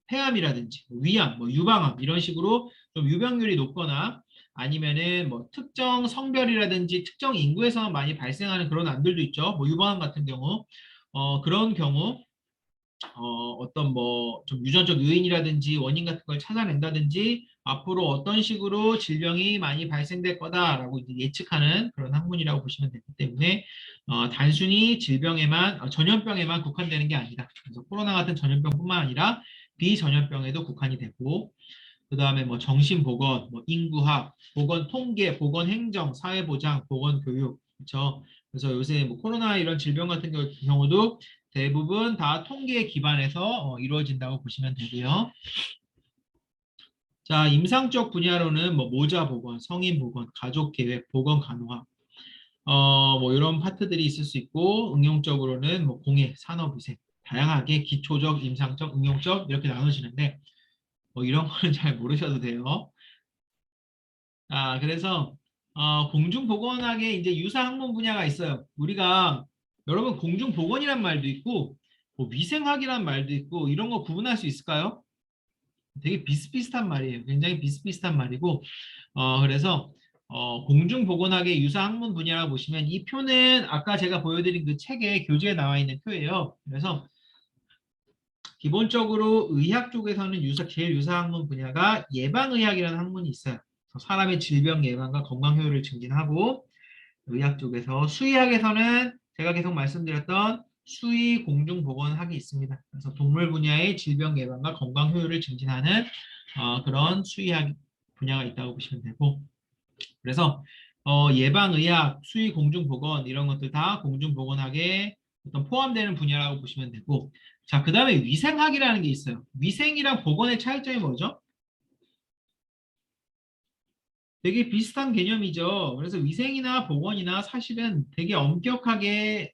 폐암이라든지 위암, 유방암 이런 식으로 좀 유병률이 높거나 아니면은 특정 성별이라든지 특정 인구에서만 많이 발생하는 그런 암들도 있죠. 유방암 같은 경우 그런 경우 어떤 좀 유전적 요인이라든지 원인 같은 걸 찾아낸다든지 앞으로 어떤 식으로 질병이 많이 발생될 거다라고 이제 예측하는 그런 학문이라고 보시면 되기 때문에 단순히 질병에만 전염병에만 국한되는 게 아니다. 그래서 코로나 같은 전염병뿐만 아니라 비전염병에도 국한이 되고 그 다음에 정신보건, 인구학, 보건통계, 보건행정, 사회보장, 보건교육 그렇죠. 그래서 요새 코로나 이런 질병 같은 경우도 대부분 다 통계에 기반해서 이루어진다고 보시면 되고요. 자, 임상적 분야로는 모자 보건, 성인 보건, 가족 계획, 보건 간호학, 이런 파트들이 있을 수 있고, 응용적으로는 공예, 산업위생, 다양하게 기초적, 임상적, 응용적 이렇게 나눠지는데, 이런 거는 잘 모르셔도 돼요. 그래서 공중보건학에 이제 유사 학문 분야가 있어요. 우리가 여러분 공중보건이란 말도 있고 위생학이란 말도 있고 이런 거 구분할 수 있을까요? 되게 비슷비슷한 말이에요. 굉장히 비슷비슷한 말이고 그래서 공중보건학의 유사 학문 분야라고 보시면 이 표는 아까 제가 보여드린 그 책에 교재에 나와 있는 표예요. 그래서 기본적으로 의학 쪽에서는 제일 유사 학문 분야가 예방의학이라는 학문이 있어요. 사람의 질병 예방과 건강 효율을 증진하고 의학 쪽에서 수의학에서는 제가 계속 말씀드렸던 수의 공중보건학이 있습니다. 그래서 동물 분야의 질병 예방과 건강 효율을 증진하는 그런 수의학 분야가 있다고 보시면 되고 그래서 예방의학, 수의 공중보건 이런 것들 다 공중보건학에 포함되는 분야라고 보시면 되고 자, 그 다음에 위생학이라는 게 있어요. 위생이랑 보건의 차이점이 뭐죠? 되게 비슷한 개념이죠. 그래서 위생이나 보건이나 사실은 되게 엄격하게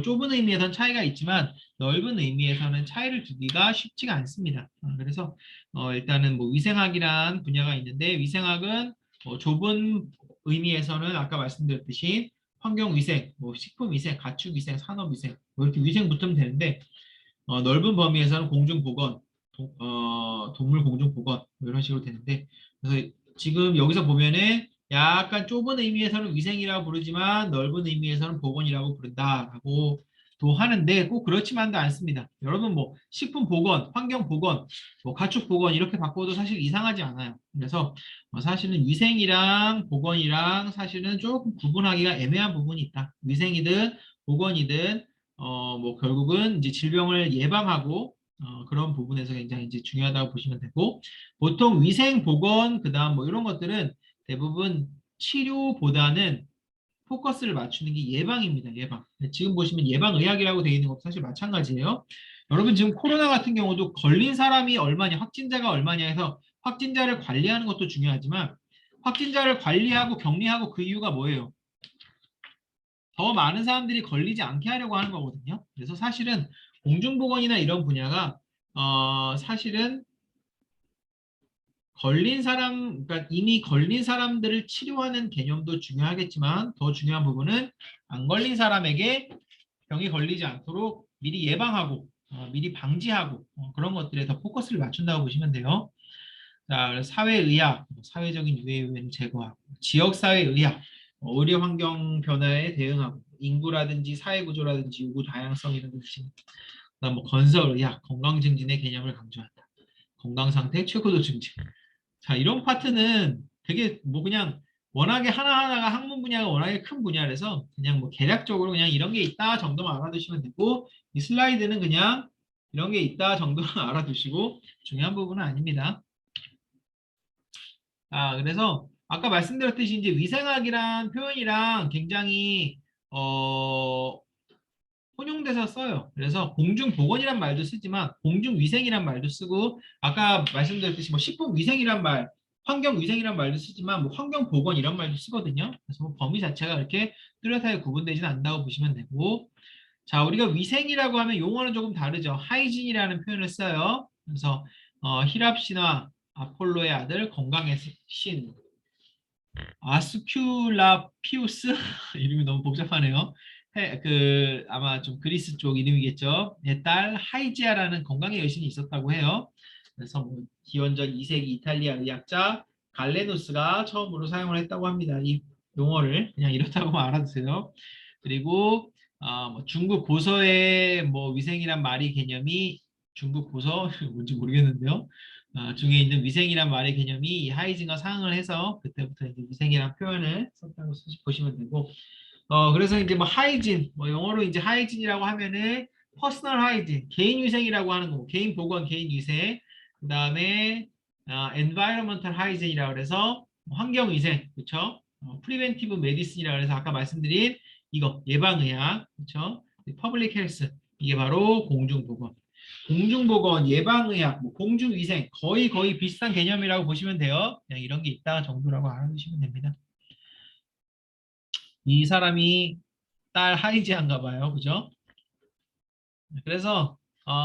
좁은 의미에서는 차이가 있지만 넓은 의미에서는 차이를 두기가 쉽지가 않습니다. 그래서 일단은 위생학이란 분야가 있는데 위생학은 좁은 의미에서는 아까 말씀드렸듯이 환경위생, 식품위생, 가축위생, 산업위생 이렇게 위생 붙으면 되는데 넓은 범위에서는 공중보건, 동물 공중보건 이런 식으로 되는데 그래서 지금 여기서 보면은 약간 좁은 의미에서는 위생이라고 부르지만 넓은 의미에서는 보건이라고 부른다라고 또 하는데 꼭 그렇지만도 않습니다. 여러분 식품 보건, 환경 보건, 가축 보건 이렇게 바꿔도 사실 이상하지 않아요. 그래서 사실은 위생이랑 보건이랑 사실은 조금 구분하기가 애매한 부분이 있다. 위생이든 보건이든 결국은 이제 질병을 예방하고 그런 부분에서 굉장히 이제 중요하다고 보시면 되고 보통 위생 보건 그다음 이런 것들은 대부분 치료보다는 포커스를 맞추는 게 예방입니다. 예방. 지금 보시면 예방의학이라고 되어 있는 것도 사실 마찬가지예요. 여러분 지금 코로나 같은 경우도 걸린 사람이 얼마냐, 확진자가 얼마냐 해서 확진자를 관리하는 것도 중요하지만 확진자를 관리하고 격리하고 그 이유가 뭐예요? 더 많은 사람들이 걸리지 않게 하려고 하는 거거든요. 그래서 사실은 공중보건이나 이런 분야가 사실은 그러니까 이미 걸린 사람들을 치료하는 개념도 중요하겠지만 더 중요한 부분은 안 걸린 사람에게 병이 걸리지 않도록 미리 예방하고 미리 방지하고 그런 것들에 더 포커스를 맞춘다고 보시면 돼요. 자, 그래서 사회의학, 사회적인 유해 요인을 제거하고 지역사회의학, 의료 환경 변화에 대응하고 인구라든지 사회구조라든지 요구 다양성이라든지 그다음 건설의학, 건강증진의 개념을 강조한다. 건강상태 최고도 증진. 자, 이런 파트는 되게 그냥 워낙에 하나하나가 학문 분야가 워낙에 큰 분야라서 그냥 개략적으로 그냥 이런 게 있다 정도만 알아두시면 되고 이 슬라이드는 그냥 이런 게 있다 정도만 알아두시고 중요한 부분은 아닙니다. 그래서 아까 말씀드렸듯이 이제 위생학이란 표현이랑 굉장히 혼용돼서 써요. 그래서 공중보건이란 말도 쓰지만 공중위생이란 말도 쓰고 아까 말씀드렸듯이 식품위생이란 말, 환경위생이란 말도 쓰지만 환경보건 이런 말도 쓰거든요. 그래서 범위 자체가 이렇게 뚜렷하게 구분되지는 않는다고 보시면 되고 자, 우리가 위생이라고 하면 용어는 조금 다르죠. 하이진이라는 표현을 써요. 그래서 히랍 신화 아폴로의 아들 건강의 신 아스큐라피우스 이름이 너무 복잡하네요. 아마 좀 그리스 쪽 이름이겠죠. 딸 하이지아라는 건강의 여신이 있었다고 해요. 그래서 뭐 기원전 2세기 이탈리아 의학자 갈레누스가 처음으로 사용을 했다고 합니다. 이 용어를 그냥 이렇다고만 알아두세요. 그리고 뭐 중국 고서의 뭐 위생이란 말이 개념이 중국 고서 뭔지 모르겠는데요. 중에 있는 위생이란 말의 개념이 이 하이징과 상응을 해서 그때부터 이제 위생이란 표현을 썼다고 보시면 되고 그래서 이제 뭐 하이진 뭐 영어로 이제 하이진이라고 하면은 퍼스널 하이진 개인 위생이라고 하는 거고 개인 보건 개인 위생 그다음에 environmental hygiene이라고 해서 환경 위생 그렇죠? 프리벤티브 메디슨이라고 해서 아까 말씀드린 이거 예방의학 그렇죠? 퍼블릭 헬스 이게 바로 공중보건 공중보건 예방의학 뭐 공중위생 거의 비슷한 개념이라고 보시면 돼요. 그냥 이런 게 있다 정도라고 알아두시면 됩니다. 이 사람이 딸 하이지한가 봐요. 그죠? 그래서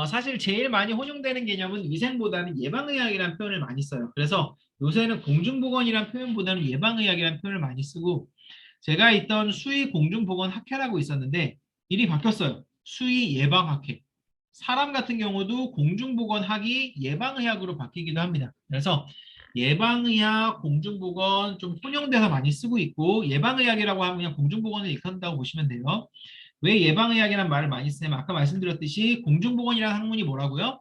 사실 제일 많이 혼용되는 개념은 위생보다는 예방의학이라는 표현을 많이 써요. 그래서 요새는 공중보건이라는 표현보다는 예방의학이라는 표현을 많이 쓰고 제가 있던 수의 공중보건 학회라고 있었는데 일이 바뀌었어요. 수의 예방학회. 사람 같은 경우도 공중보건학이 예방의학으로 바뀌기도 합니다. 그래서 예방의학, 공중보건 좀 혼용돼서 많이 쓰고 있고 예방의학이라고 하면 그냥 공중보건을 일컫는다고 보시면 돼요. 왜 예방의학이라는 말을 많이 쓰냐면 아까 말씀드렸듯이 공중보건이라는 학문이 뭐라고요?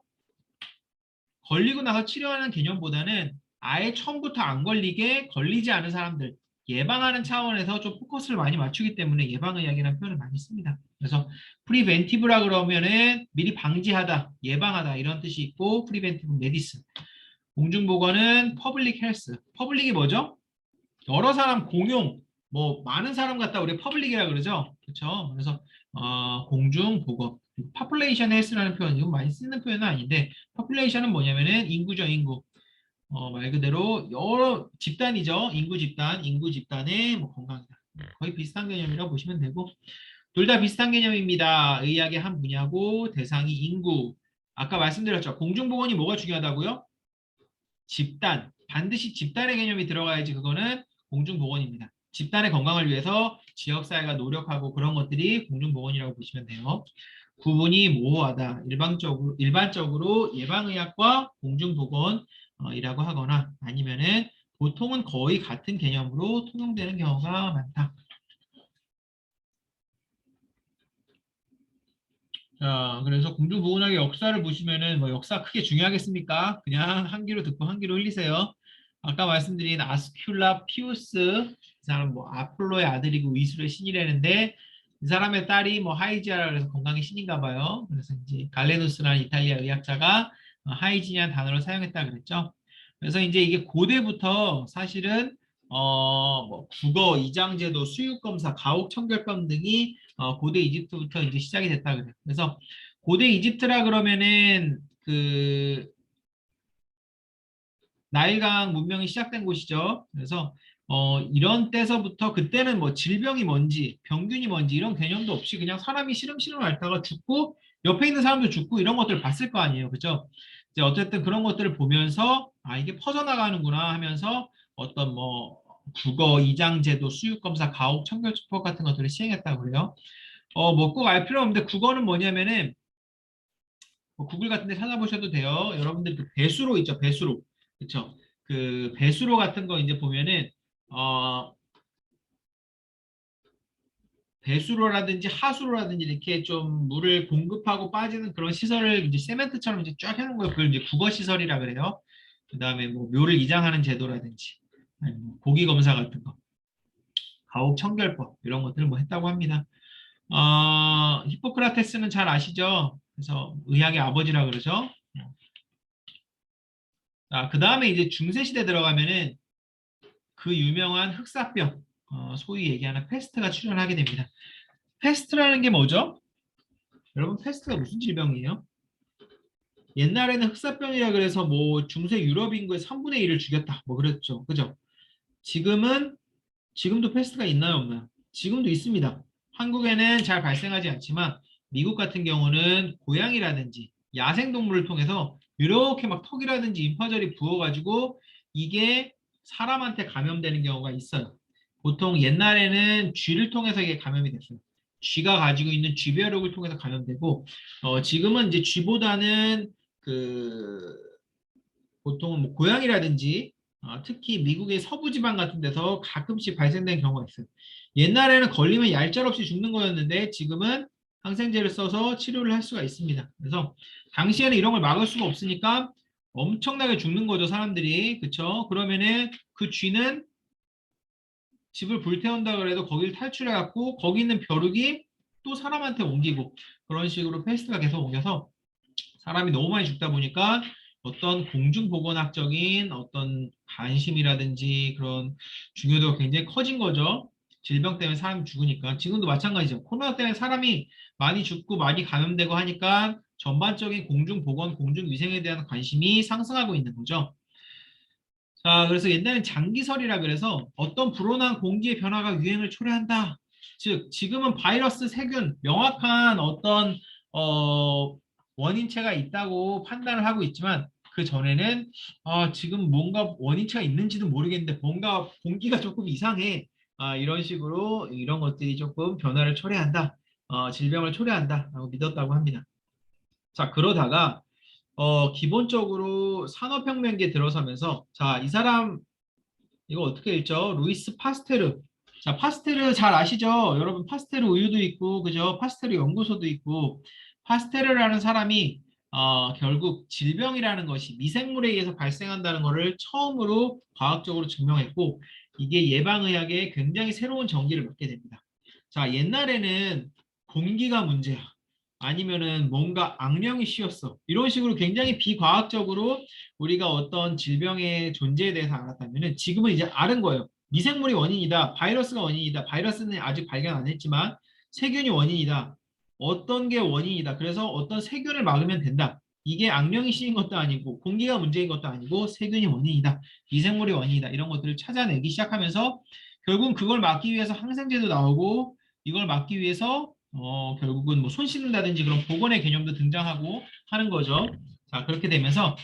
걸리고 나서 치료하는 개념보다는 아예 처음부터 안 걸리게 걸리지 않은 사람들 예방하는 차원에서 좀 포커스를 많이 맞추기 때문에 예방의학이라는 표현을 많이 씁니다. 그래서 프리벤티브라 그러면은 미리 방지하다, 예방하다 이런 뜻이 있고 프리벤티브 메디슨. 공중보건은 퍼블릭 헬스. 퍼블릭이 뭐죠? 여러 사람 공용, 뭐 많은 사람 갖다 우리 퍼블릭이라 그러죠. 그렇죠? 그래서 공중 보건, population health라는 표현 이거 많이 쓰는 표현은 아닌데 population은 뭐냐면은 인구죠, 인구. 말 그대로 여러 집단이죠. 인구 집단의 뭐 건강이다. 거의 비슷한 개념이라고 보시면 되고 둘 다 비슷한 개념입니다. 의학의 한 분야고 대상이 인구. 아까 말씀드렸죠. 공중보건이 뭐가 중요하다고요? 집단, 반드시 집단의 개념이 들어가야지 그거는 공중보건입니다. 집단의 건강을 위해서 지역사회가 노력하고 그런 것들이 공중보건이라고 보시면 돼요. 구분이 모호하다. 일반적으로 예방의학과 공중보건이라고 하거나 아니면은 보통은 거의 같은 개념으로 통용되는 경우가 많다. 자, 그래서 공중보건학의 역사를 보시면은 뭐 역사 크게 중요하겠습니까? 그냥 한 귀로 듣고 한 귀로 흘리세요. 아까 말씀드린 아스큘라 피우스, 이 사람 뭐 아폴로의 아들이고 이술의 신이라는데 이 사람의 딸이 뭐 하이지아라 그래서 건강의 신인가 봐요. 그래서 이제 갈레누스라는 이탈리아 의학자가 하이지니아는 단어를 사용했다 그랬죠. 그래서 이제 이게 고대부터 사실은 뭐 국어, 이장제도, 수육검사, 가옥청결법 등이 고대 이집트부터 이제 시작이 됐다 그래요. 그래서 고대 이집트라 그러면은 그 나일강 문명이 시작된 곳이죠. 그래서 이런 때서부터 그때는 뭐 질병이 뭔지 병균이 뭔지 이런 개념도 없이 그냥 사람이 시름시름 앓다가 죽고 옆에 있는 사람도 죽고 이런 것들을 봤을 거 아니에요. 그죠? 이제 어쨌든 그런 것들을 보면서 이게 퍼져나가는구나 하면서 어떤 뭐 국어, 이장제도, 수육검사, 가옥, 청결수법 같은 것들을 시행했다고 그래요. 뭐 꼭 알 필요 없는데 국어는 뭐냐면은 뭐 구글 같은 데 찾아보셔도 돼요. 여러분들 그 배수로 있죠, 배수로. 그쵸? 그 배수로 같은 거 이제 보면은 어 배수로라든지 하수로라든지 이렇게 좀 물을 공급하고 빠지는 그런 시설을 이제 세멘트처럼 이제 쫙 해놓은 거예요. 그걸 이제 국어 시설이라 그래요. 그다음에 뭐 묘를 이장하는 제도라든지 아니 뭐 고기 검사 같은 거, 가옥 청결법 이런 것들을 뭐 했다고 합니다. 히포크라테스는 잘 아시죠? 그래서 의학의 아버지라 그러죠. 그 다음에 이제 중세시대 들어가면은 그 유명한 흑사병, 소위 얘기하는 패스트가 출현하게 됩니다. 패스트라는 게 뭐죠? 여러분, 패스트가 무슨 질병이에요? 옛날에는 흑사병이라 그래서 뭐 중세 유럽 인구의 3분의 1을 죽였다. 뭐 그랬죠. 그죠? 지금은, 지금도 패스트가 있나요, 없나요? 지금도 있습니다. 한국에는 잘 발생하지 않지만 미국 같은 경우는 고양이라든지 야생동물을 통해서 이렇게 막 턱이라든지 임파절이 부어가지고 이게 사람한테 감염되는 경우가 있어요. 보통 옛날에는 쥐를 통해서 이게 감염이 됐어요. 쥐가 가지고 있는 쥐벼룩을 통해서 감염되고 지금은 이제 쥐보다는 그 보통은 뭐 고양이라든지 특히 미국의 서부 지방 같은 데서 가끔씩 발생되는 경우가 있어요. 옛날에는 걸리면 얄짤없이 죽는 거였는데 지금은 항생제를 써서 치료를 할 수가 있습니다. 그래서 당시에는 이런 걸 막을 수가 없으니까 엄청나게 죽는 거죠, 사람들이. 그쵸? 그러면은 그 쥐는 집을 불태운다 그래도 거기를 탈출해갖고 거기 있는 벼룩이 또 사람한테 옮기고 그런 식으로 페스트가 계속 옮겨서 사람이 너무 많이 죽다 보니까 어떤 공중보건학적인 어떤 관심이라든지 그런 중요도가 굉장히 커진 거죠. 질병 때문에 사람이 죽으니까. 지금도 마찬가지죠. 코로나 때문에 사람이 많이 죽고 많이 감염되고 하니까 전반적인 공중보건, 공중위생에 대한 관심이 상승하고 있는 거죠. 자, 그래서 옛날엔 장기설이라 그래서 어떤 불온한 공기의 변화가 유행을 초래한다. 즉, 지금은 바이러스, 세균, 명확한 어떤 원인체가 있다고 판단을 하고 있지만 그 전에는 지금 뭔가 원인체가 있는지도 모르겠는데 뭔가 공기가 조금 이상해. 이런 식으로 이런 것들이 조금 변화를 초래한다. 질병을 초래한다라고 믿었다고 합니다. 자, 그러다가 기본적으로 산업혁명기에 들어서면서 자, 이 사람 이거 어떻게 읽죠? 루이스 파스테르. 자, 파스테르 잘 아시죠? 여러분 파스테르 우유도 있고 그죠? 파스테르 연구소도 있고 파스테르라는 사람이 결국 질병이라는 것이 미생물에 의해서 발생한다는 것을 처음으로 과학적으로 증명했고 이게 예방의학에 굉장히 새로운 전기를 맞게 됩니다. 자, 옛날에는 공기가 문제야. 아니면은 뭔가 악령이 씌었어. 이런 식으로 굉장히 비과학적으로 우리가 어떤 질병의 존재에 대해서 알았다면은 지금은 이제 아는 거예요. 미생물이 원인이다. 바이러스가 원인이다. 바이러스는 아직 발견 안 했지만 세균이 원인이다. 어떤 게 원인이다. 그래서 어떤 세균을 막으면 된다. 이게 악령이 씌인 것도 아니고 공기가 문제인 것도 아니고 세균이 원인이다. 미생물이 원인이다. 이런 것들을 찾아내기 시작하면서 결국은 그걸 막기 위해서 항생제도 나오고 이걸 막기 위해서 결국은 뭐 손 씻는다든지 그런 보건의 개념도 등장하고 하는 거죠. 자, 그렇게 되면서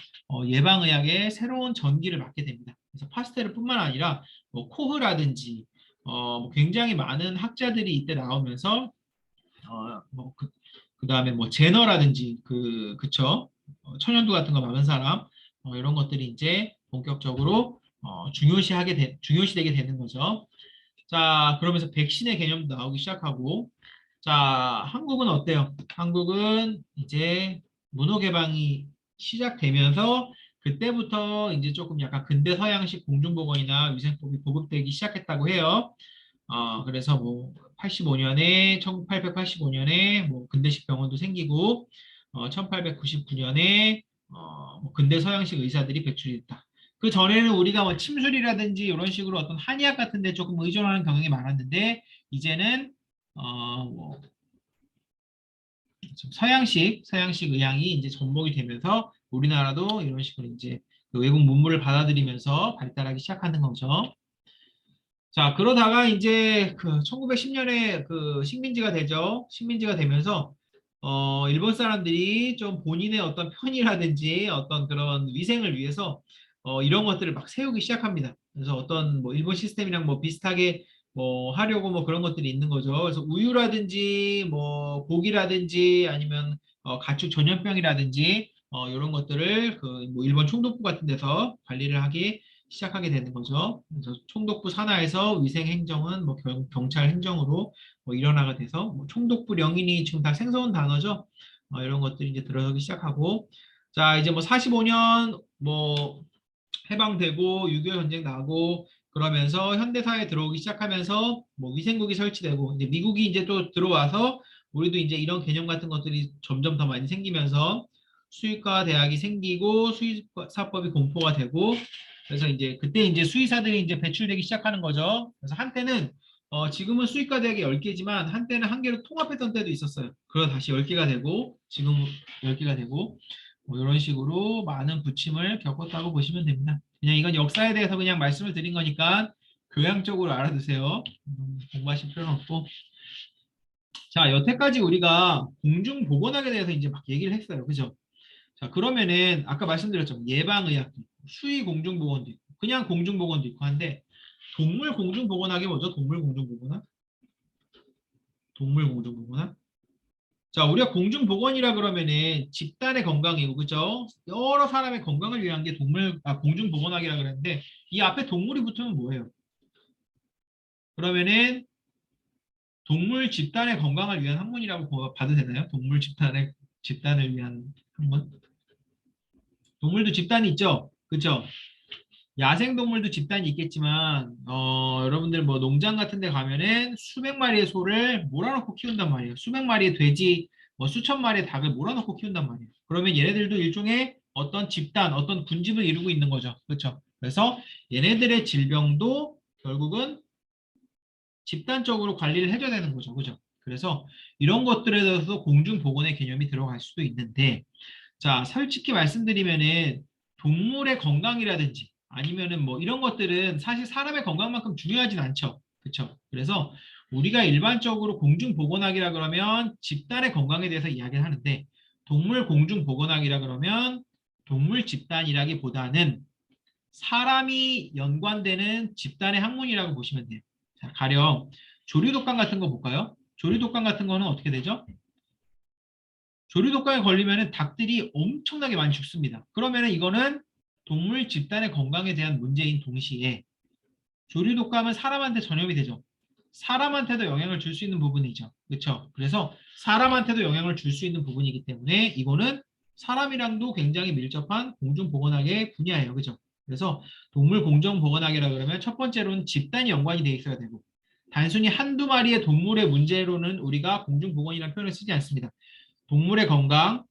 예방의학의 새로운 전기를 맞게 됩니다. 그래서 파스테르뿐만 아니라 뭐 코흐라든지 뭐 굉장히 많은 학자들이 이때 나오면서 뭐 그다음에 뭐 제너라든지 그쵸 천연두 같은 거 많은 사람 이런 것들이 이제 본격적으로 중요시되게 되는 거죠. 자, 그러면서 백신의 개념도 나오기 시작하고 자, 한국은 어때요? 한국은 이제 문호 개방이 시작되면서 그때부터 이제 조금 약간 근대 서양식 공중보건이나 위생법이 보급되기 시작했다고 해요. 그래서 뭐 85년에 1885년에 뭐 근대식 병원도 생기고 1899년에 뭐 근대 서양식 의사들이 배출됐다. 그 전에는 우리가 뭐 침술이라든지 이런 식으로 어떤 한의학 같은 데 조금 의존하는 경향이 많았는데 이제는 뭐 서양식 의학이 이제 접목이 되면서 우리나라도 이런 식으로 이제 그 외국 문물을 받아들이면서 발달하기 시작하는 거죠. 자, 그러다가 이제 그 1910년에 그 식민지가 되죠. 식민지가 되면서 일본 사람들이 좀 본인의 어떤 편이라든지 어떤 그런 위생을 위해서 이런 것들을 막 세우기 시작합니다. 그래서 어떤 뭐 일본 시스템이랑 뭐 비슷하게 뭐 하려고 뭐 그런 것들이 있는 거죠. 그래서 우유라든지 뭐 고기라든지 아니면 가축 전염병이라든지 이런 것들을 그 뭐 일본 총독부 같은 데서 관리를 하기 시작하게 되는 거죠. 그래서 총독부 산하에서 위생행정은 뭐 경찰 행정으로 뭐 일어나게 돼서 뭐 총독부령인이 지금 다 생소한 단어죠. 이런 것들이 이제 들어서기 시작하고 자 이제 뭐 45년 뭐 해방되고 6.25 전쟁 나고 그러면서 현대사회에 들어오기 시작하면서 뭐 위생국이 설치되고 이제 미국이 이제 또 들어와서 우리도 이제 이런 개념 같은 것들이 점점 더 많이 생기면서 수의과 대학이 생기고 수의사법이 공포가 되고 그래서 이제 그때 이제 수의사들이 이제 배출되기 시작하는 거죠. 그래서 한때는 지금은 수의과 대학이 10개지만 한때는 한 개로 통합했던 때도 있었어요. 그러다 다시 10개가 되고 지금 10개가 되고 뭐 이런 식으로 많은 부침을 겪었다고 보시면 됩니다. 그냥 이건 역사에 대해서 그냥 말씀을 드린 거니까 교양적으로 알아두세요. 공부하실 필요는 없고. 자, 여태까지 우리가 공중보건학에 대해서 이제 막 얘기를 했어요. 그죠? 자, 그러면은 아까 말씀드렸죠. 예방의학도 있고, 수의 공중보건도 있고, 그냥 공중보건도 있고 한데 동물 공중보건학이 뭐죠? 동물 공중보건학? 동물 공중보건학? 자, 우리가 공중보건이라 그러면은 집단의 건강이고, 그죠? 여러 사람의 건강을 위한 게 공중보건학이라 그랬는데, 이 앞에 동물이 붙으면 뭐예요? 그러면은 동물 집단의 건강을 위한 학문이라고 봐도 되나요? 집단을 위한 학문? 동물도 집단이 있죠? 그죠? 야생동물도 집단이 있겠지만, 여러분들 뭐 농장 같은 데 가면은 수백 마리의 소를 몰아넣고 키운단 말이에요. 수백 마리의 돼지, 뭐 수천 마리의 닭을 몰아넣고 키운단 말이에요. 그러면 얘네들도 일종의 어떤 집단, 어떤 군집을 이루고 있는 거죠. 그렇죠? 그래서 얘네들의 질병도 결국은 집단적으로 관리를 해줘야 되는 거죠. 그죠? 그래서 이런 것들에 대해서 공중보건의 개념이 들어갈 수도 있는데, 자, 솔직히 말씀드리면은 동물의 건강이라든지 아니면은 뭐 이런 것들은 사실 사람의 건강만큼 중요하진 않죠. 그렇죠? 그래서 우리가 일반적으로 공중보건학이라 그러면 집단의 건강에 대해서 이야기를 하는데 동물 공중보건학이라 그러면 동물 집단이라기보다는 사람이 연관되는 집단의 학문이라고 보시면 돼요. 자, 가령 조류독감 같은 거 볼까요? 조류독감 같은 거는 어떻게 되죠? 조류독감에 걸리면 닭들이 엄청나게 많이 죽습니다. 그러면 이거는 동물 집단의 건강에 대한 문제인 동시에 조류독감은 사람한테 전염이 되죠. 사람한테도 영향을 줄 수 있는 부분이죠. 그렇죠? 그래서 사람한테도 영향을 줄 수 있는 부분이기 때문에 이거는 사람이랑도 굉장히 밀접한 공중보건학의 분야예요. 그렇죠? 그래서 동물 공중보건학이라 그러면 첫 번째로는 집단이 연관이 돼 있어야 되고 단순히 한두 마리의 동물의 문제로는 우리가 공중보건이라는 표현을 쓰지 않습니다. 동물의 건강,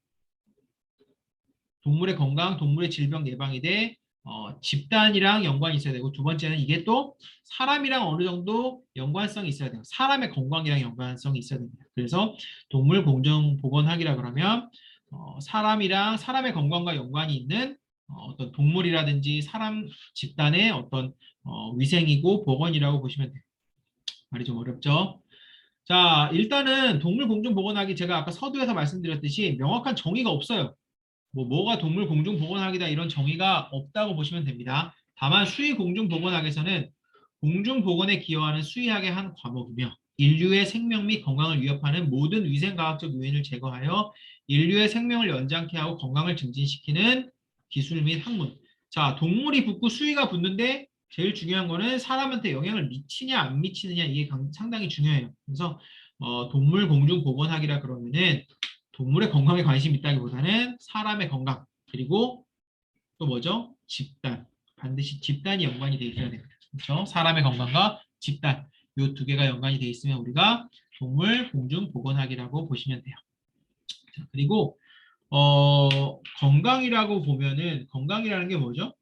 동물의 질병 예방이 돼 집단이랑 연관이 있어야 되고 두 번째는 이게 또 사람이랑 어느 정도 연관성이 있어야 돼요. 사람의 건강이랑 연관성이 있어야 됩니다. 그래서 동물 공정보건학이라 그러면 사람이랑 사람의 건강과 연관이 있는 어떤 동물이라든지 사람 집단의 어떤 위생이고 보건이라고 보시면 돼요. 말이 좀 어렵죠? 자, 일단은 동물 공정보건학이 제가 아까 서두에서 말씀드렸듯이 명확한 정의가 없어요. 뭐가 동물 공중보건학이다 이런 정의가 없다고 보시면 됩니다. 다만 수의 공중보건학에서는 공중보건에 기여하는 수의학의 한 과목이며 인류의 생명 및 건강을 위협하는 모든 위생과학적 요인을 제거하여 인류의 생명을 연장케 하고 건강을 증진시키는 기술 및 학문. 자, 동물이 붙고 수의가 붙는데 제일 중요한 거는 사람한테 영향을 미치냐 안 미치느냐 이게 상당히 중요해요. 그래서 동물 공중보건학이라 그러면은 동물의 건강에 관심이 있다기보다는 사람의 건강 그리고 또 뭐죠? 집단 반드시 집단이 연관이 돼 있어야 됩니다. 그렇죠? 사람의 건강과 집단 이 두 개가 연관이 돼 있으면 우리가 동물 공중 보건학이라고 보시면 돼요. 자, 그리고 건강이라고 보면은 건강이라는 게 뭐죠?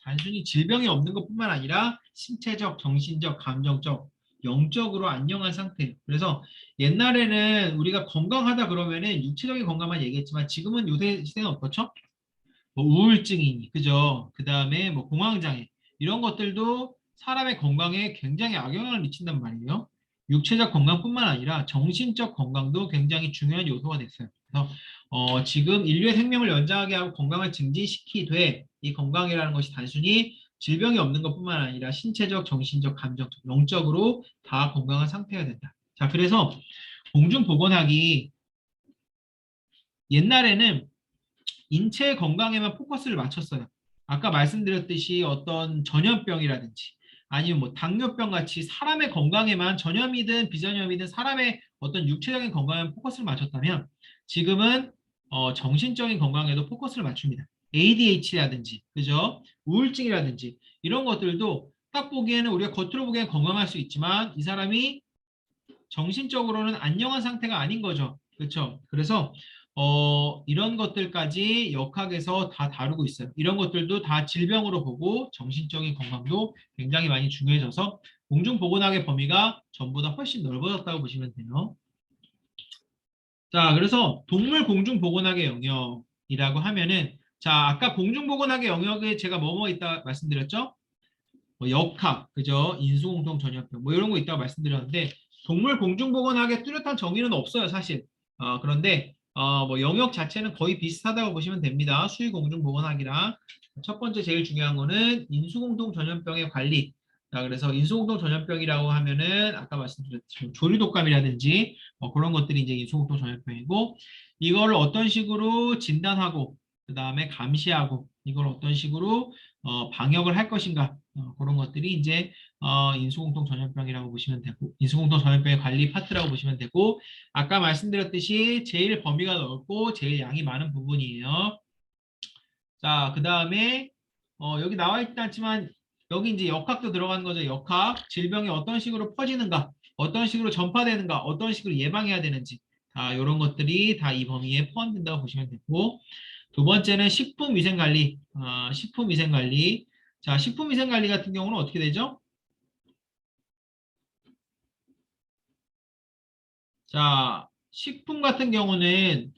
단순히 질병이 없는 것뿐만 아니라 신체적, 정신적, 감정적, 영적으로 안녕한 상태. 그래서 옛날에는 우리가 건강하다 그러면은 육체적인 건강만 얘기했지만 지금은 요새 시대는 어떻죠? 뭐 우울증이니, 그죠? 그 다음에 뭐 공황장애 이런 것들도 사람의 건강에 굉장히 악영향을 미친단 말이에요. 육체적 건강뿐만 아니라 정신적 건강도 굉장히 중요한 요소가 됐어요. 그래서 지금 인류의 생명을 연장하게 하고 건강을 증진시키되 이 건강이라는 것이 단순히 질병이 없는 것뿐만 아니라 신체적, 정신적, 감정적, 영적으로 다 건강한 상태가 된다. 자, 그래서 공중보건학이 옛날에는 인체 건강에만 포커스를 맞췄어요. 아까 말씀드렸듯이 어떤 전염병이라든지 아니면 뭐 당뇨병 같이 사람의 건강에만 전염이든 비전염이든 사람의 어떤 육체적인 건강에 포커스를 맞췄다면 지금은 정신적인 건강에도 포커스를 맞춥니다. ADHD라든지 그죠? 우울증이라든지 이런 것들도 딱 보기에는 우리가 겉으로 보기에는 건강할 수 있지만 이 사람이 정신적으로는 안녕한 상태가 아닌 거죠. 그렇죠? 그래서 이런 것들까지 역학에서 다 다루고 있어요. 이런 것들도 다 질병으로 보고 정신적인 건강도 굉장히 많이 중요해져서 공중보건학의 범위가 전보다 훨씬 넓어졌다고 보시면 돼요. 자, 그래서 동물 공중보건학의 영역이라고 하면은 자, 아까 공중보건학의 영역에 제가 뭐뭐 있다 말씀드렸죠? 뭐 역학, 그죠? 인수공통 전염병, 뭐 이런 거 있다고 말씀드렸는데 동물 공중보건학의 뚜렷한 정의는 없어요, 사실. 그런데 뭐 영역 자체는 거의 비슷하다고 보시면 됩니다. 수의 공중보건학이랑 첫 번째 제일 중요한 거는 인수공통 전염병의 관리, 자, 그래서 인수공통 전염병이라고 하면은 아까 말씀드렸듯이 조류독감이라든지 그런 것들이 이제 인수공통 전염병이고 이걸 어떤 식으로 진단하고 그 다음에 감시하고 이걸 어떤 식으로 방역을 할 것인가 그런 것들이 이제 인수공통 전염병이라고 보시면 되고 인수공통 전염병의 관리 파트라고 보시면 되고 아까 말씀드렸듯이 제일 범위가 넓고 제일 양이 많은 부분이에요. 자, 그 다음에 여기 나와 있지 않지만 여기 이제 역학도 들어가는 거죠. 역학. 질병이 어떤 식으로 퍼지는가, 어떤 식으로 전파되는가, 어떤 식으로 예방해야 되는지. 다 이런 것들이 다 이 범위에 포함된다고 보시면 되고 두 번째는 식품위생관리. 식품위생관리. 자, 식품위생관리 같은 경우는 어떻게 되죠? 자, 식품 같은 경우는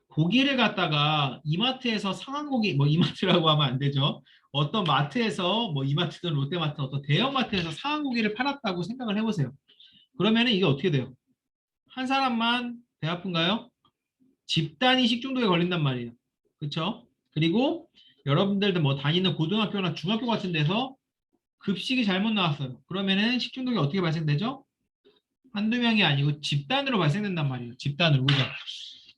고기를 갖다가 이마트에서 상한 고기, 뭐 이마트라고 하면 안 되죠. 어떤 마트에서 뭐 이마트든 롯데마트 어떤 대형 마트에서 상한 고기를 팔았다고 생각을 해보세요. 그러면은 이게 어떻게 돼요? 한 사람만 배 아픈가요? 집단이 식중독에 걸린단 말이에요. 그렇죠? 그리고 여러분들도 뭐 다니는 고등학교나 중학교 같은 데서 급식이 잘못 나왔어요. 그러면은 식중독이 어떻게 발생되죠? 한두 명이 아니고 집단으로 발생된단 말이에요. 집단으로. 그죠?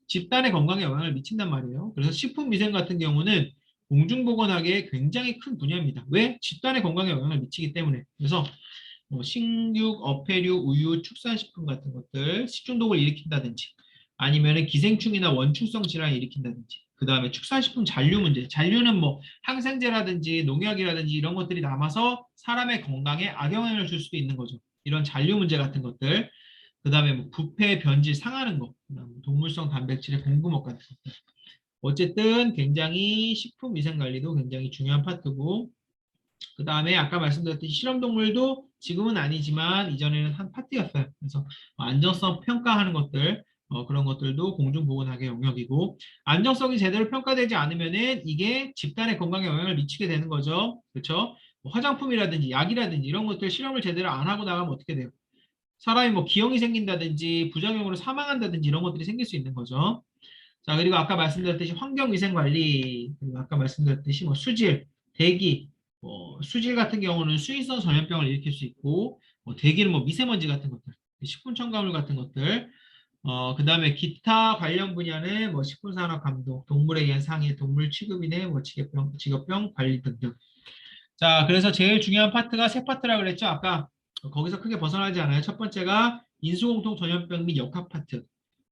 집단의 건강에 영향을 미친단 말이에요. 그래서 식품위생 같은 경우는 공중보건학의 굉장히 큰 분야입니다. 왜? 집단의 건강에 영향을 미치기 때문에. 그래서 뭐 식육, 어패류, 우유, 축산식품 같은 것들 식중독을 일으킨다든지 아니면 기생충이나 원충성 질환을 일으킨다든지 그 다음에 축산식품 잔류 문제. 잔류는 뭐 항생제라든지 농약이라든지 이런 것들이 남아서 사람의 건강에 악영향을 줄 수도 있는 거죠. 이런 잔류 문제 같은 것들. 그 다음에 뭐 부패, 변질, 상하는 거. 그다음에 동물성 단백질의 공급업 같은 것들. 어쨌든 굉장히 식품위생관리도 굉장히 중요한 파트고 그 다음에 아까 말씀드렸듯이 실험동물도 지금은 아니지만 이전에는 한 파트였어요. 그래서 안전성 평가하는 것들 그런 것들도 공중보건학의 영역이고 안전성이 제대로 평가되지 않으면은 이게 집단의 건강에 영향을 미치게 되는 거죠. 그렇죠? 뭐 화장품이라든지 약이라든지 이런 것들 실험을 제대로 안 하고 나가면 어떻게 돼요? 사람이 뭐 기형이 생긴다든지 부작용으로 사망한다든지 이런 것들이 생길 수 있는 거죠. 자, 그리고 아까 말씀드렸듯이 환경위생관리, 그리고 아까 말씀드렸듯이 뭐 수질, 대기, 뭐 수질 같은 경우는 수인성 전염병을 일으킬 수 있고, 뭐 대기는 뭐 미세먼지 같은 것들, 식품 첨가물 같은 것들, 그 다음에 기타 관련 분야는 뭐 식품산업 감독, 동물에 의한 상해, 동물 취급인의 뭐 직업병 관리 등등. 자, 그래서 제일 중요한 파트가 세 파트라고 그랬죠. 아까 거기서 크게 벗어나지 않아요. 첫 번째가 인수공통 전염병 및 역학 파트,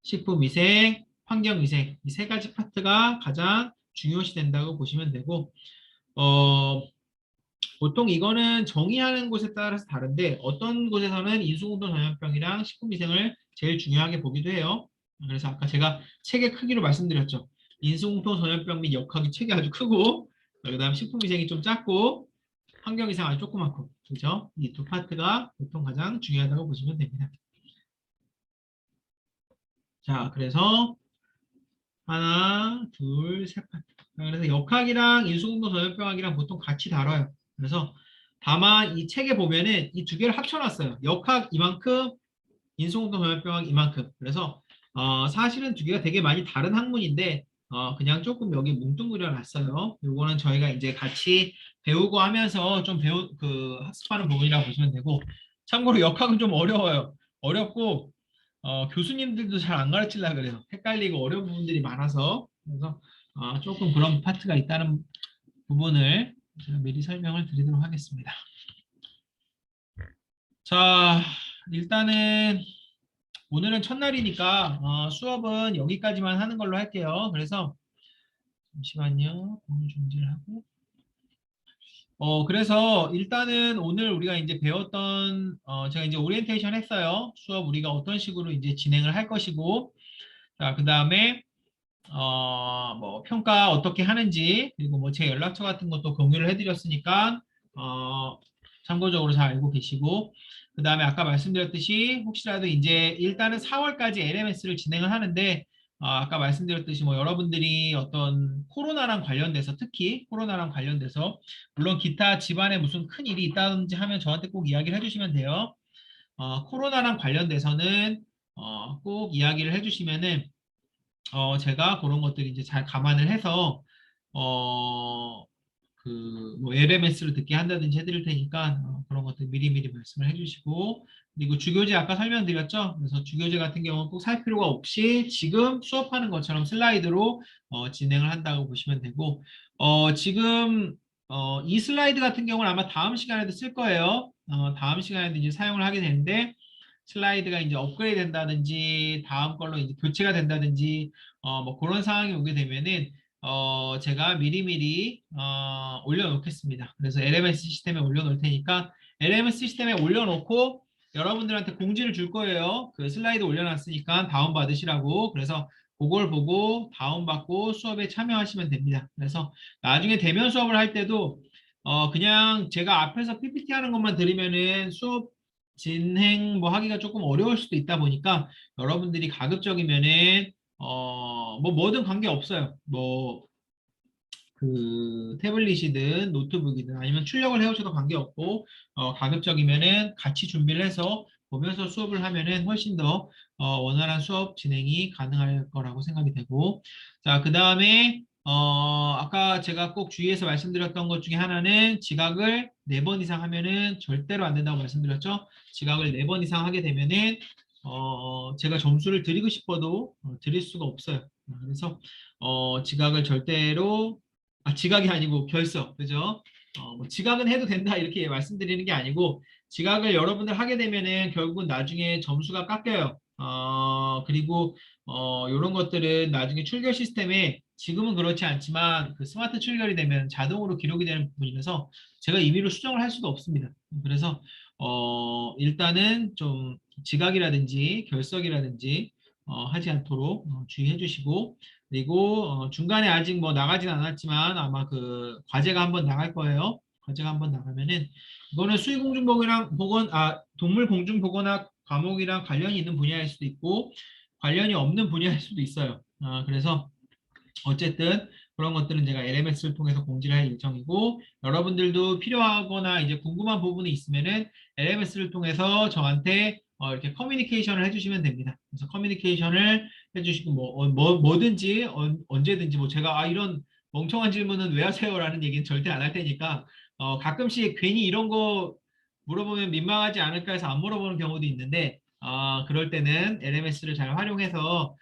식품위생, 환경위생 이 세 가지 파트가 가장 중요시 된다고 보시면 되고 어, 보통 이거는 정의하는 곳에 따라서 다른데 어떤 곳에서는 인수공통 전염병이랑 식품위생을 제일 중요하게 보기도 해요. 그래서 아까 제가 책의 크기로 말씀드렸죠. 인수공통 전염병 및 역학이 책이 아주 크고 그다음 식품위생이 좀 작고 환경위생 아주 조그맣고 그죠? 이 두 파트가 보통 가장 중요하다고 보시면 됩니다. 자, 그래서 하나, 둘, 세 파트. 그래서 역학이랑 인수공통 전염병학이랑 보통 같이 다뤄요. 그래서 다만 이 책에 보면은 이 두 개를 합쳐놨어요. 역학 이만큼, 인수공통 전염병학 이만큼. 그래서 사실은 두 개가 되게 많이 다른 학문인데 그냥 조금 여기 뭉뚱그려 놨어요. 요거는 저희가 이제 같이 배우고 하면서 좀 학습하는 부분이라고 보시면 되고 참고로 역학은 좀 어려워요. 어렵고 교수님들도 잘 안 가르치려고 그래요. 헷갈리고 어려운 부분들이 많아서 그래서 조금 그런 파트가 있다는 부분을 제가 미리 설명을 드리도록 하겠습니다. 자, 일단은 오늘은 첫날이니까 수업은 여기까지만 하는 걸로 할게요. 그래서 잠시만요. 공유 중지를 하고. 그래서 일단은 오늘 우리가 이제 배웠던 제가 이제 오리엔테이션 했어요. 수업 우리가 어떤 식으로 이제 진행을 할 것이고 자, 그다음에 뭐 평가 어떻게 하는지 그리고 뭐 제 연락처 같은 것도 공유를 해드렸으니까 참고적으로 잘 알고 계시고 그 다음에 아까 말씀드렸듯이 혹시라도 이제 일단은 4월까지 LMS를 진행을 하는데 아까 말씀드렸듯이 뭐 여러분들이 어떤 코로나랑 관련돼서 특히 코로나랑 관련돼서 물론 기타 집안에 무슨 큰 일이 있다든지 하면 저한테 꼭 이야기를 해주시면 돼요. 코로나랑 관련돼서는 꼭 이야기를 해주시면은 제가 그런 것들이 이제 잘 감안을 해서, 어, 그, 뭐 LMS를 듣게 한다든지 해드릴 테니까 그런 것들 미리미리 말씀을 해주시고 그리고 주교재 아까 설명드렸죠. 그래서 주교재 같은 경우는 꼭 살 필요가 없이 지금 수업하는 것처럼 슬라이드로 진행을 한다고 보시면 되고 지금 이 슬라이드 같은 경우는 아마 다음 시간에도 쓸 거예요. 다음 시간에도 이제 사용을 하게 되는데 슬라이드가 이제 업그레이드 된다든지 다음 걸로 이제 교체가 된다든지 뭐 그런 상황이 오게 되면은 제가 미리미리 올려놓겠습니다. 그래서 LMS 시스템에 올려놓을 테니까 LMS 시스템에 올려놓고 여러분들한테 공지를 줄 거예요. 그 슬라이드 올려놨으니까 다운받으시라고. 그래서 그걸 보고 다운받고 수업에 참여하시면 됩니다. 그래서 나중에 대면 수업을 할 때도 그냥 제가 앞에서 PPT 하는 것만 들으면은 수업 진행 뭐 하기가 조금 어려울 수도 있다 보니까 여러분들이 가급적이면은 뭐 뭐든 관계 없어요. 뭐 그 태블릿이든 노트북이든 아니면 출력을 해오셔도 관계없고 가급적이면은 같이 준비를 해서 보면서 수업을 하면은 훨씬 더 원활한 수업 진행이 가능할 거라고 생각이 되고 자, 그 다음에 아까 제가 꼭 주의해서 말씀드렸던 것 중에 하나는 지각을 4번 이상 하면은 절대로 안 된다고 말씀드렸죠. 지각을 4번 이상 하게 되면은 제가 점수를 드리고 싶어도 드릴 수가 없어요. 그래서 지각을 절대로 지각이 아니고 결석, 그죠? 뭐 지각은 해도 된다 이렇게 말씀드리는 게 아니고 지각을 여러분들 하게 되면은 결국은 나중에 점수가 깎여요. 그리고 이런 것들은 나중에 출결 시스템에 지금은 그렇지 않지만 그 스마트 출결이 되면 자동으로 기록이 되는 부분이라서 제가 임의로 수정을 할 수가 없습니다. 그래서 일단은 좀 지각이라든지 결석이라든지 하지 않도록 주의해 주시고 그리고 중간에 아직 뭐 나가진 않았지만 아마 그 과제가 한번 나갈 거예요. 과제가 한번 나가면은 이거는 수의공중보건이랑 동물공중보건학 과목이랑 관련이 있는 분야일 수도 있고 관련이 없는 분야일 수도 있어요. 그래서 어쨌든 그런 것들은 제가 LMS를 통해서 공지를 할 예정이고 여러분들도 필요하거나 이제 궁금한 부분이 있으면은 LMS를 통해서 저한테 이렇게 커뮤니케이션을 해주시면 됩니다. 그래서 커뮤니케이션을 해주시고 뭐든지 언제든지 뭐 제가 이런 멍청한 질문은 왜 하세요라는 얘기는 절대 안 할 테니까 가끔씩 괜히 이런 거 물어보면 민망하지 않을까 해서 안 물어보는 경우도 있는데 그럴 때는 LMS를 잘 활용해서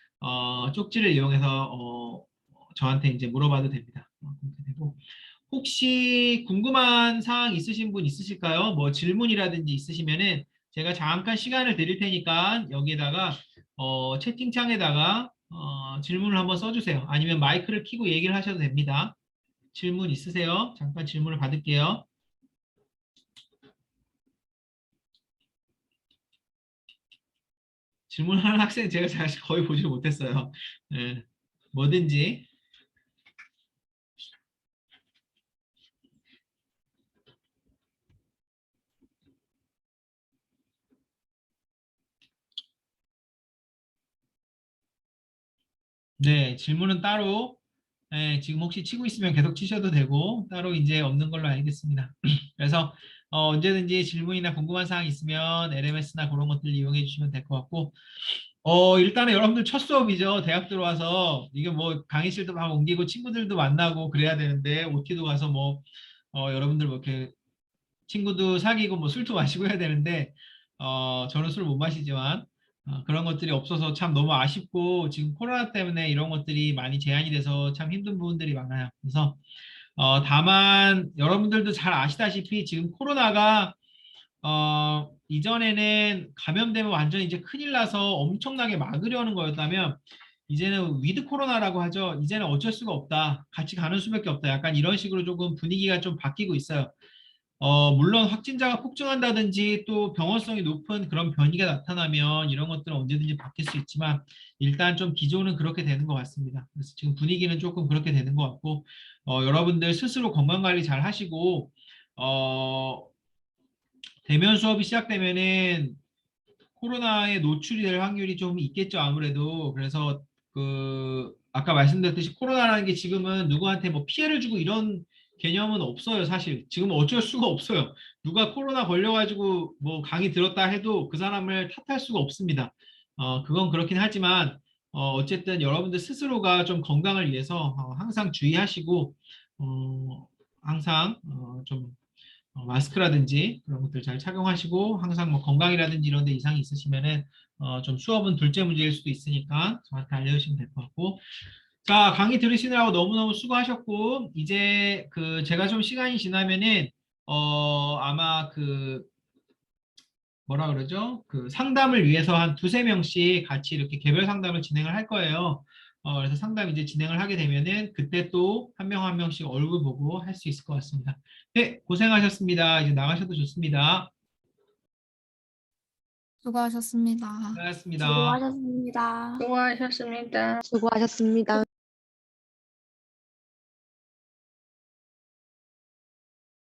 쪽지를 이용해서 저한테 이제 물어봐도 됩니다. 그렇게 되고 혹시 궁금한 사항 있으신 분 있으실까요? 뭐 질문이라든지 있으시면은 제가 잠깐 시간을 드릴 테니까 여기에다가 채팅창에다가 질문을 한번 써주세요. 아니면 마이크를 켜고 얘기를 하셔도 됩니다. 질문 있으세요? 잠깐 질문을 받을게요. 질문하는 학생 제가 사실 거의 보지 못했어요. 네, 뭐든지. 네, 질문은 따로 네, 지금 혹시 치고 있으면 계속 치셔도 되고 따로 이제 없는 걸로 알겠습니다. 그래서 언제든지 질문이나 궁금한 사항 있으면 LMS나 그런 것들 이용해 주시면 될 것 같고 일단은 여러분들 첫 수업이죠. 대학 들어와서 이게 뭐 강의실도 막 옮기고 친구들도 만나고 그래야 되는데 OT도 가서 뭐 여러분들 뭐 이렇게 친구도 사귀고 뭐 술도 마시고 해야 되는데 저는 술 못 마시지만 그런 것들이 없어서 참 너무 아쉽고 지금 코로나 때문에 이런 것들이 많이 제한이 돼서 참 힘든 부분들이 많아요. 그래서 다만 여러분들도 잘 아시다시피 지금 코로나가 이전에는 감염되면 완전 이제 큰일 나서 엄청나게 막으려는 거였다면 이제는 위드 코로나라고 하죠. 이제는 어쩔 수가 없다. 같이 가는 수밖에 없다. 약간 이런 식으로 조금 분위기가 좀 바뀌고 있어요. 물론 확진자가 폭증한다든지 또 병원성이 높은 그런 변이가 나타나면 이런 것들은 언제든지 바뀔 수 있지만 일단 좀 기존은 그렇게 되는 것 같습니다. 그래서 지금 분위기는 조금 그렇게 되는 것 같고 여러분들 스스로 건강관리 잘 하시고 대면 수업이 시작되면은 코로나에 노출이 될 확률이 좀 있겠죠, 아무래도. 그래서 그 아까 말씀드렸듯이 코로나라는 게 지금은 누구한테 뭐 피해를 주고 이런 개념은 없어요, 사실. 지금은 어쩔 수가 없어요. 누가 코로나 걸려가지고 뭐 강의 들었다 해도 그 사람을 탓할 수가 없습니다. 그건 그렇긴 하지만 어쨌든 여러분들 스스로가 좀 건강을 위해서 항상 주의하시고 항상 좀 마스크라든지 그런 것들 잘 착용하시고 항상 뭐 건강이라든지 이런 데 이상이 있으시면은 좀 수업은 둘째 문제일 수도 있으니까 저한테 알려주시면 될 것 같고 자 강의 들으시느라고 너무너무 수고하셨고 이제 그 제가 좀 시간이 지나면은 아마 그 뭐라 그러죠? 그 상담을 위해서 한 두세 명씩 같이 이렇게 개별 상담을 진행을 할 거예요. 그래서 상담 이제 진행을 하게 되면은 그때 또 한 명 한 명씩 얼굴 보고 할 수 있을 것 같습니다. 네, 고생하셨습니다. 이제 나가셔도 좋습니다. 수고하셨습니다. 고생하셨습니다. 수고하셨습니다. 수고하셨습니다. 수고하셨습니다.